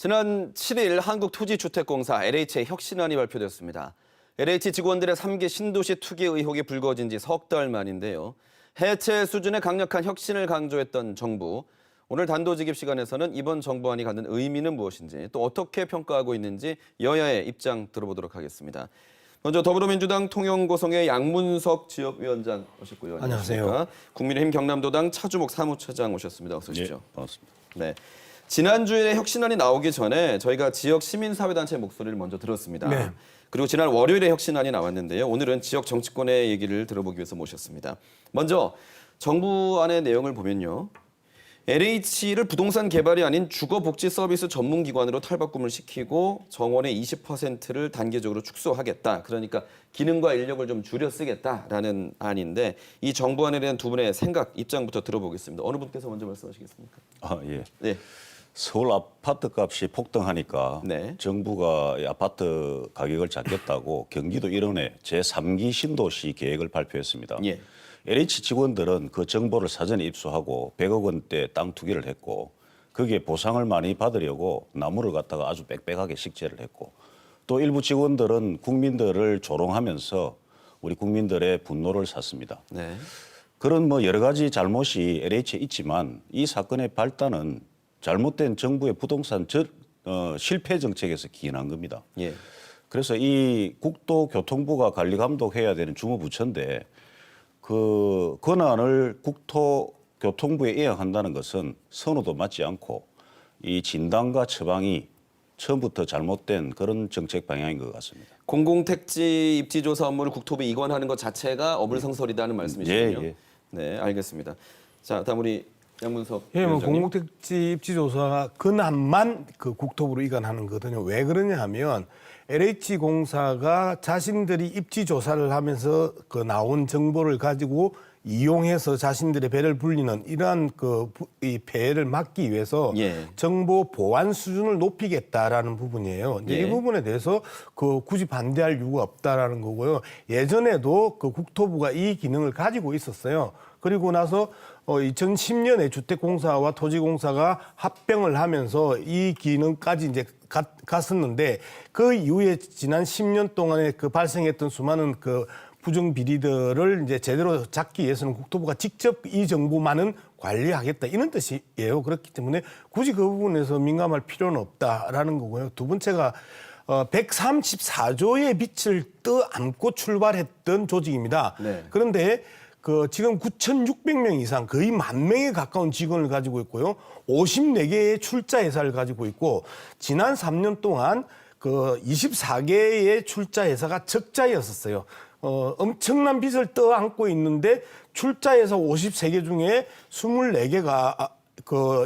지난 7일 한국토지주택공사 LH의 혁신안이 발표됐습니다. LH 직원들의 3기 신도시 투기 의혹이 불거진 지 석 달 만인데요. 해체 수준의 강력한 혁신을 강조했던 정부. 오늘 단도직입 시간에서는 이번 정부안이 갖는 의미는 무엇인지 또 어떻게 평가하고 있는지 여야의 입장 들어보도록 하겠습니다. 먼저 더불어민주당 통영고성의 양문석 지역위원장 오셨고요. 안녕하세요. 국민의힘 경남도당 차주목 사무처장 오셨습니다. 어서 오십시오. 네, 반갑습니다. 네. 지난주에 혁신안이 나오기 전에 저희가 지역 시민사회단체 목소리를 먼저 들었습니다. 네. 그리고 지난 월요일에 혁신안이 나왔는데요. 오늘은 지역 정치권의 얘기를 들어보기 위해서 모셨습니다. 먼저 정부안의 내용을 보면요. LH를 부동산 개발이 아닌 주거복지 서비스 전문기관으로 탈바꿈을 시키고 정원의 20%를 단계적으로 축소하겠다. 그러니까 기능과 인력을 좀 줄여 쓰겠다라는 안인데 이 정부안에 대한 두 분의 생각, 입장부터 들어보겠습니다. 어느 분께서 먼저 말씀하시겠습니까? 예. 네. 서울 아파트 값이 폭등하니까 네. 정부가 이 아파트 가격을 잡겠다고 경기도 일원에 제3기 신도시 계획을 발표했습니다. 예. LH 직원들은 그 정보를 사전에 입수하고 100억 원대 땅 투기를 했고 거기에 보상을 많이 받으려고 나무를 갖다가 아주 빽빽하게 식재를 했고 또 일부 직원들은 국민들을 조롱하면서 우리 국민들의 분노를 샀습니다. 네. 그런 여러 가지 잘못이 LH에 있지만 이 사건의 발단은 잘못된 정부의 부동산 실패 정책에서 기인한 겁니다. 예. 그래서 이 국토교통부가 관리 감독해야 되는 주무부처인데 그 권한을 국토교통부에 이양한다는 것은 선호도 맞지 않고 이 진단과 처방이 처음부터 잘못된 그런 정책 방향인 것 같습니다. 공공택지 입지조사 업무를 국토부에 이관하는 것 자체가 어불성설이다는 말씀이시군요. 예. 네, 알겠습니다. 자, 다음 우리 양문석 예, 위원장님. 공공택지 입지조사가 근한만 그 국토부로 이관하는 거거든요. 왜 그러냐 하면 LH공사가 자신들이 입지조사를 하면서 그 나온 정보를 가지고 이용해서 자신들의 배를 불리는 이러한 이 폐해를 막기 위해서 예. 정보 보안 수준을 높이겠다라는 부분이에요. 이제 예. 이 부분에 대해서 굳이 반대할 이유가 없다라는 거고요. 예전에도 국토부가 이 기능을 가지고 있었어요. 그리고 나서 2010년에 주택공사와 토지공사가 합병을 하면서 이 기능까지 이제 갔었는데 그 이후에 지난 10년 동안에 발생했던 수많은 부정 비리들을 이제 제대로 잡기 위해서는 국토부가 직접 이 정보만은 관리하겠다 이런 뜻이에요. 그렇기 때문에 굳이 그 부분에서 민감할 필요는 없다라는 거고요. 두 번째가 134조의 빛을 떠안고 출발했던 조직입니다. 네. 그런데 지금 9,600명 이상 거의 10,000명에 가까운 직원을 가지고 있고요. 54개의 출자 회사를 가지고 있고 지난 3년 동안 24개의 출자 회사가 적자였었어요. 엄청난 빚을 떠안고 있는데 출자 회사 53개 중에 24개가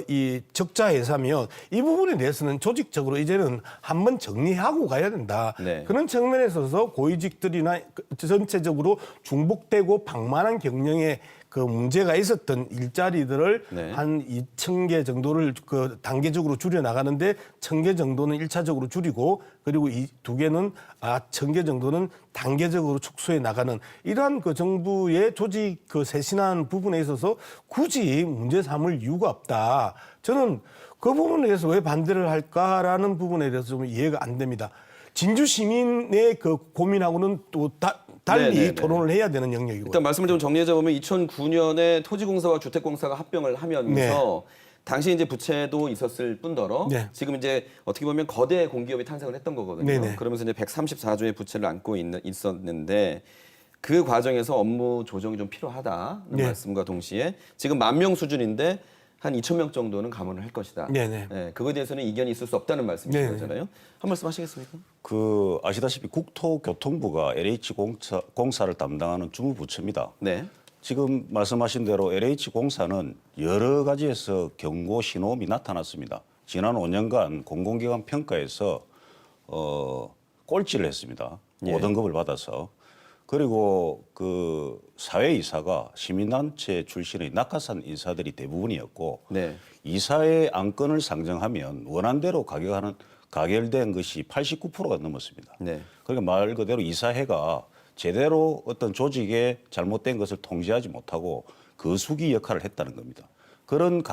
이 적자 회사면 이 부분에 대해서는 조직적으로 이제는 한번 정리하고 가야 된다. 네. 그런 측면에 있어서 고위직들이나 전체적으로 중복되고 방만한 경영에 문제가 있었던 일자리들을 네. 한 2,000개 정도를 단계적으로 줄여 나가는데 1,000개 정도는 1차적으로 줄이고 그리고 이 2개는 1,000개 정도는 단계적으로 축소해 나가는 이러한 정부의 조직 쇄신한 부분에 있어서 굳이 문제 삼을 이유가 없다. 저는 그 부분에 대해서 왜 반대를 할까라는 부분에 대해서 좀 이해가 안 됩니다. 진주 시민의 고민하고는 또 달리 네네네. 토론을 해야 되는 영역이고요. 일단 말씀을 좀 정리해서 보면 2009년에 토지공사와 주택공사가 합병을 하면서 당시 이제 부채도 있었을 뿐더러 네. 지금 이제 어떻게 보면 거대 공기업이 탄생을 했던 거거든요. 네네. 그러면서 이제 134조의 부채를 안고 있었는데 그 과정에서 업무 조정이 좀 필요하다는 네. 말씀과 동시에 지금 10,000명 수준인데 한 2,000명 정도는 감원을 할 것이다. 네네. 네, 그거에 대해서는 이견이 있을 수 없다는 말씀이신 네네. 거잖아요. 한 말씀 하시겠습니까? 아시다시피 국토교통부가 LH공사를 담당하는 주무부처입니다. 네. 지금 말씀하신 대로 LH공사는 여러 가지에서 경고 신호음이 나타났습니다. 지난 5년간 공공기관 평가에서 꼴찌를 했습니다. 예. 5등급을 받아서. 그리고 사회이사가 시민단체 출신의 낙하산 인사들이 대부분이었고 네. 이사의 안건을 상정하면 원안대로 가결된 것이 89%가 넘었습니다. 네. 그러니까 말 그대로 이사회가 제대로 어떤 조직의 잘못된 것을 통제하지 못하고 거수기 역할을 했다는 겁니다. 그런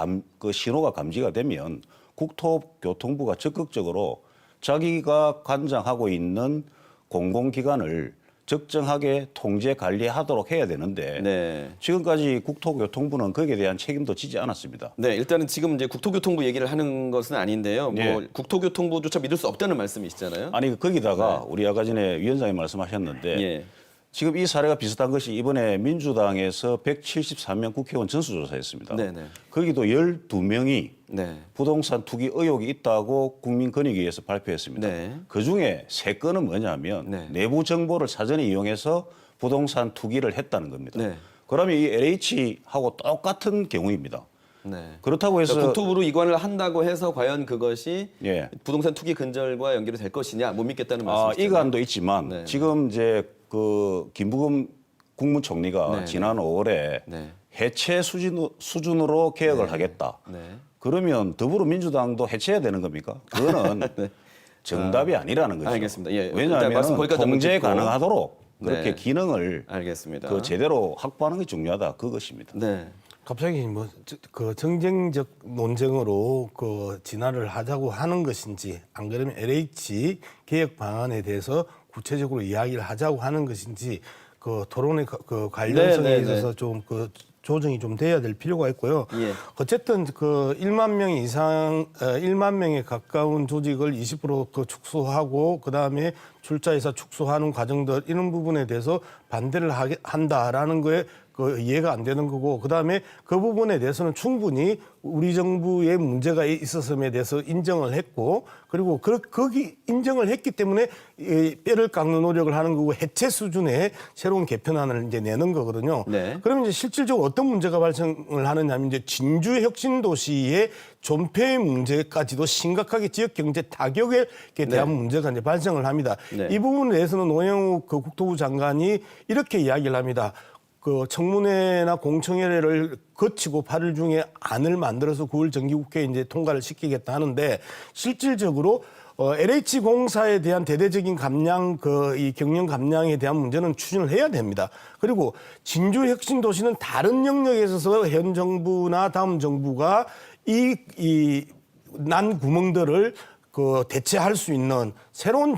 신호가 감지가 되면 국토교통부가 적극적으로 자기가 관장하고 있는 공공기관을 적정하게 통제 관리하도록 해야 되는데 네. 지금까지 국토교통부는 거기에 대한 책임도 지지 않았습니다. 네, 일단은 지금 이제 국토교통부 얘기를 하는 것은 아닌데요. 뭐 예. 국토교통부조차 믿을 수 없다는 말씀이시잖아요. 아니 거기다가 우리 아까 전에 위원장님 말씀하셨는데 예. 지금 이 사례가 비슷한 것이 이번에 민주당에서 173명 국회의원 전수조사했습니다. 네네. 거기도 12명이 네. 부동산 투기 의혹이 있다고 국민권익위에서 발표했습니다. 네. 그중에 3건은 뭐냐면 네. 내부 정보를 사전에 이용해서 부동산 투기를 했다는 겁니다. 네. 그러면 이 LH하고 똑같은 경우입니다. 네. 그렇다고 해서 그러니까 국토부로 이관을 한다고 해서 과연 그것이 예. 부동산 투기 근절과 연결이 될 것이냐 못 믿겠다는 말씀이시죠. 이관도 있지만 네. 지금 이제 그 김부겸 국무총리가 네. 지난 5월에 네. 해체 수준으로 개혁을 하겠다. 네. 그러면 더불어민주당도 해체해야 되는 겁니까? 그거는 정답이 아니라는 거죠. 알겠습니다. 예. 일단 왜냐하면 말씀 거기까지 한번 통제 듣고. 가능하도록 그렇게 네. 기능을 알겠습니다. 그 제대로 확보하는 게 중요하다. 그것입니다. 네. 갑자기 뭐 그 정쟁적 논쟁으로 그 진화를 하자고 하는 것인지 안 그러면 LH 개혁 방안에 대해서 구체적으로 이야기를 하자고 하는 것인지 그 토론의 그 관련성에 네, 네, 있어서 좀 그 조정이 좀 돼야 될 필요가 있고요. 예. 어쨌든 그 1만 명 이상 1만 명에 가까운 조직을 20%그 축소하고 그다음에 출자회사 축소하는 과정들 이런 부분에 대해서 반대를 한다라는 거에 그 이해가 안 되는 거고 그다음에 그 부분에 대해서는 충분히 우리 정부의 문제가 있었음에 대해서 인정을 했고 그리고 거기 인정을 했기 때문에 이 뼈를 깎는 노력을 하는 거고 해체 수준의 새로운 개편안을 이제 내는 거거든요. 네. 그러면 이제 실질적으로 어떤 문제가 발생을 하느냐면 이제 진주 혁신도시의 존폐 문제까지도 심각하게 지역 경제 타격에 대한 문제가 이제 발생을 합니다. 네. 이 부분에 대해서는 노영욱 그 국토부 장관이 이렇게 이야기를 합니다. 그 청문회나 공청회를 거치고 8일 중에 안을 만들어서 9월 정기국회에 이제 통과를 시키겠다 하는데 실질적으로 LH 공사에 대한 대대적인 감량 이 경영 감량에 대한 문제는 추진을 해야 됩니다. 그리고 진주 혁신 도시는 다른 영역에 있어서 현 정부나 다음 정부가 이 난 구멍들을 그 대체할 수 있는 새로운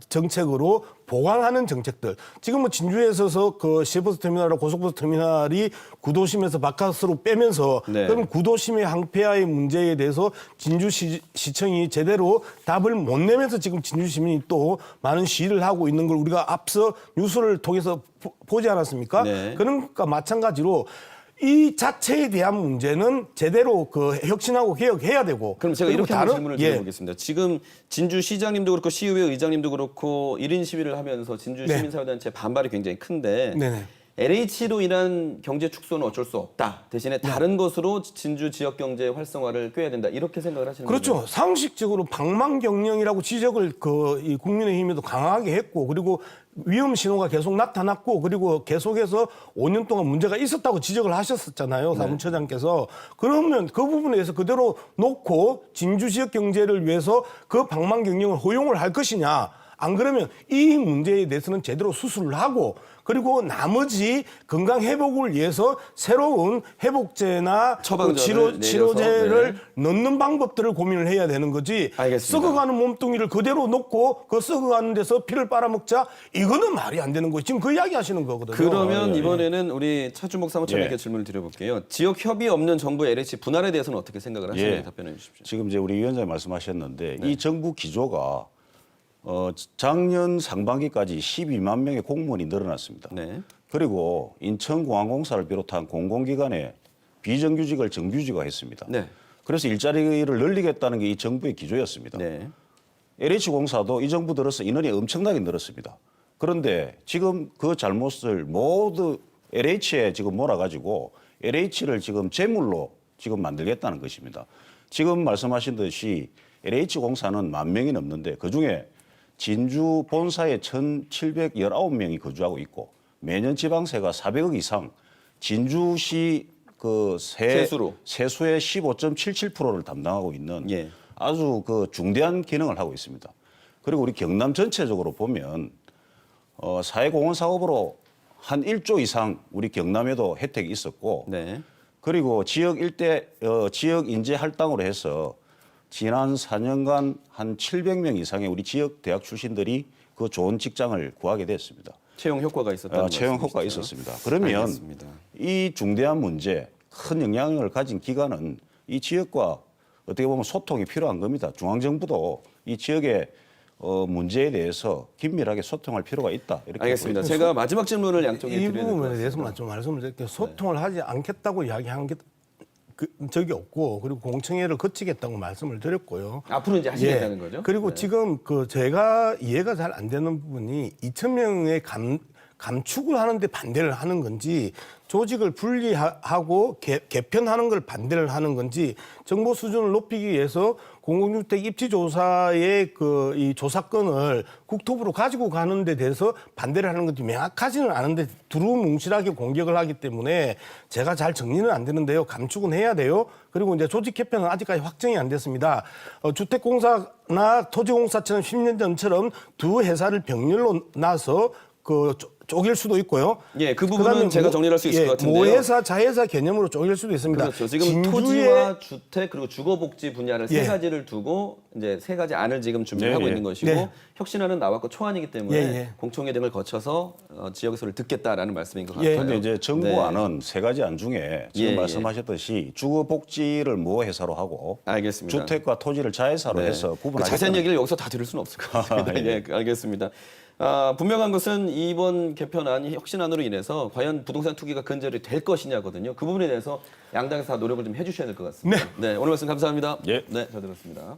정책으로 보강하는 정책들. 지금 뭐 진주에 있어서 그 시외버스 터미널이나 고속버스 터미널이 구도심에서 바깥으로 빼면서 네. 그럼 구도심의 항폐화의 문제에 대해서 진주시청이 제대로 답을 못 내면서 지금 진주시민이 또 많은 시위를 하고 있는 걸 우리가 앞서 뉴스를 통해서 보지 않았습니까? 네. 그러니까 마찬가지로 이 자체에 대한 문제는 제대로 그 혁신하고 개혁해야 되고. 그럼 제가 그리고 이렇게 한번 질문을 예. 드려보겠습니다. 지금 진주시장님도 그렇고 시의회 의장님도 그렇고 1인 시위를 하면서 진주 네. 시민사회단체 반발이 굉장히 큰데 네네. LH로 인한 경제 축소는 어쩔 수 없다. 대신에 다른 것으로 진주 지역 경제 활성화를 꾀해야 된다. 이렇게 생각을 하시는 거죠? 그렇죠. 상식적으로 방망경영이라고 지적을 이 국민의힘에도 강하게 했고 그리고 위험 신호가 계속 나타났고 그리고 계속해서 5년 동안 문제가 있었다고 지적을 하셨었잖아요. 사무처장께서. 그러면 그 부분에 대해서 그대로 놓고 진주 지역 경제를 위해서 그 방망경영을 허용을 할 것이냐. 안 그러면 이 문제에 대해서는 제대로 수술을 하고 그리고 나머지 건강 회복을 위해서 새로운 회복제나 처방전을 치료제를 네. 넣는 방법들을 고민을 해야 되는 거지. 알겠습니다. 썩어가는 몸뚱이를 그대로 놓고 그 썩어가는 데서 피를 빨아먹자. 이거는 말이 안 되는 거예요. 지금 그 이야기 하시는 거거든요. 그러면 이번에는 우리 차주목 사무처장님께 예. 질문을 드려볼게요. 지역 협의 없는 정부 LH 분할에 대해서는 어떻게 생각을 하시는지 예. 답변해 주십시오. 지금 이제 우리 위원장님 말씀하셨는데 이 정부 기조가 작년 상반기까지 12만 명의 공무원이 늘어났습니다. 네. 그리고 인천공항공사를 비롯한 공공기관에 비정규직을 정규직화했습니다. 네. 그래서 일자리를 늘리겠다는 게 이 정부의 기조였습니다. 네. LH공사도 이 정부 들어서 인원이 엄청나게 늘었습니다. 그런데 지금 그 잘못을 모두 LH에 지금 몰아가지고 LH를 지금 재물로 지금 만들겠다는 것입니다. 지금 말씀하신 듯이 LH공사는 10,000명이 넘는데 그중에 진주 본사에 1,719명이 거주하고 있고 매년 지방세가 400억 이상 진주시 그 세수로. 세수의 15.77%를 담당하고 있는 예. 아주 그 중대한 기능을 하고 있습니다. 그리고 우리 경남 전체적으로 보면 사회공헌 사업으로 한 1조 이상 우리 경남에도 혜택이 있었고 네. 그리고 지역 일대 지역 인재 할당으로 해서 지난 4년간 한 700명 이상의 우리 지역 대학 출신들이 그 좋은 직장을 구하게 됐습니다. 채용 효과가 있었다는 채용 효과가 말씀이시죠? 있었습니다. 그러면 알겠습니다. 이 중대한 문제, 큰 영향을 가진 기관은 이 지역과 어떻게 보면 소통이 필요한 겁니다. 중앙정부도 이 지역의 문제에 대해서 긴밀하게 소통할 필요가 있다. 이렇게 알겠습니다. 보여집니다. 제가 마지막 질문을 양쪽에 이 드려야 될것 부분에 같습니다. 대해서만 좀 말씀을 드릴게요. 소통을 하지 않겠다고 이야기한 게 적이 없고 그리고 공청회를 거치겠다고 말씀을 드렸고요. 앞으로 이제 하시겠다는 거죠? 그리고 네. 지금 제가 이해가 잘 안 되는 부분이 2,000명의 감축을 하는데 반대를 하는 건지 조직을 분리하고 개편하는 걸 반대를 하는 건지 정보 수준을 높이기 위해서 공공주택 입지조사의 이 조사권을 국토부로 가지고 가는 데 대해서 반대를 하는 건지 명확하지는 않은데 두루뭉실하게 공격을 하기 때문에 제가 잘 정리는 안 되는데요. 감축은 해야 돼요. 그리고 이제 조직 개편은 아직까지 확정이 안 됐습니다. 주택공사나 토지공사처럼 10년 전처럼 두 회사를 병렬로 나서 쪼갤 수도 있고요. 예, 그 부분은 그다음에 제가 정리할 수 있을 것 같은데요. 모회사, 자회사 개념으로 쪼갤 수도 있습니다. 그렇죠. 지금 진주에 토지와 주택 그리고 주거복지 분야를 세 예. 가지를 두고 이제 세 가지 안을 지금 준비하고 네, 있는 예. 것이고 네. 혁신안은 나왔고 초안이기 때문에 예, 예. 공청회 등을 거쳐서 지역 소리를 듣겠다라는 말씀인 것 같아요. 예. 그런데 이제 정부 네. 안은 세 가지 안 중에 지금 예, 예. 말씀하셨듯이 주거복지를 모회사로 하고 알겠습니다. 주택과 토지를 자회사로 네. 해서 그 구분하겠다. 자세한 얘기를 여기서 다 들을 수는 없을 것 같습니다. 예, 알겠습니다. 분명한 것은 이번 개편안, 혁신안으로 인해서 과연 부동산 투기가 근절이 될 것이냐거든요. 그 부분에 대해서 양당에서 다 노력을 좀 해주셔야 될 것 같습니다. 네, 오늘 말씀 감사합니다. 예. 네, 잘 들었습니다.